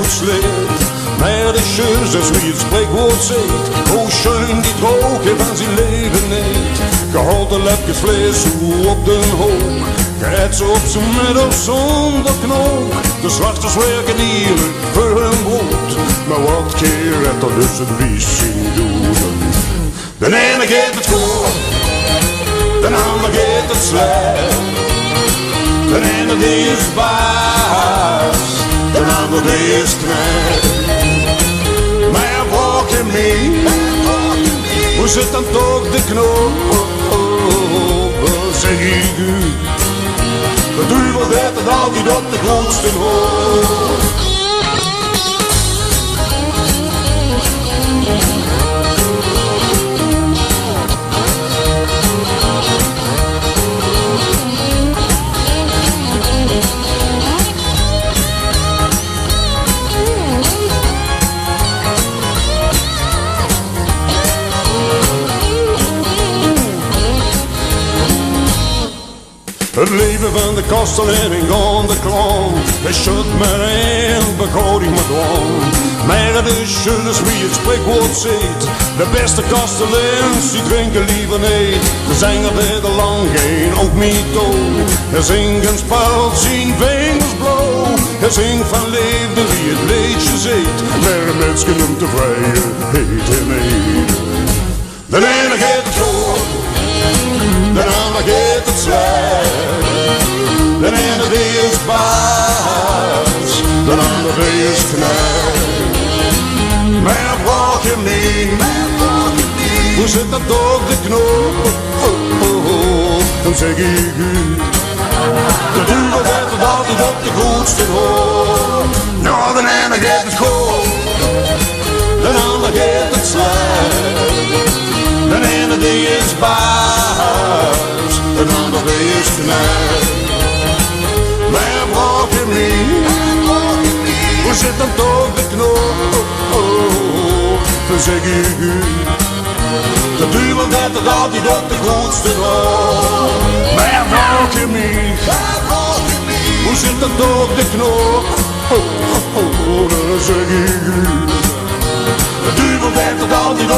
het slecht. Maar de zus, als wie het spreekwoord zegt, hoe schön die droge van zijn leven niet. Gehaald een lepje vlees op de hoog, geëet ze op zijn middel zonder knoop. De zwarters werken eerlijk voor hun brood, maar wat keer het er dus het wies zien doen. De ene geeft het goed, de ander geeft het slecht. De ene die is baas, de ander die is knecht. Maar volg je mee, hoe zit dan toch de knoop? Zeg ik u, de duivel weet het altijd op de grootste hoog. Het leven van de kastelening aan de klant, hij schudt me in, begoot ik me dwang. Maar het is schönes wie het spreekwoord zegt, de beste kastelins die drinken liever niet. De zanger deed er lang geen ook niet toe, hij zingt een spel, zijn vingers blauw. Hij zingt van liefde wie het liedje zegt, maar een mens kan hem tevreden, heet hem niet. De ene geeft het goed, de ander geeft het slecht. De ene die is baas, de ander die is knecht. Maar volg je niet, hoe zit dat door de knoop? Dan zeg ik u, de duivel weet het altijd op de goedste hoog. Nou, de ene geeft het goed, de ander geeft het slecht. De ene die is baas, de ander die is knecht. Maar volg je niet, hoe zit dan toch de knoop? Dan zeg ik u, de duivel weet het altijd op de goedste hoog. Maar volg je niet, hoe zit dan toch de knoop? Dan zeg ik u, de duivel weet het altijd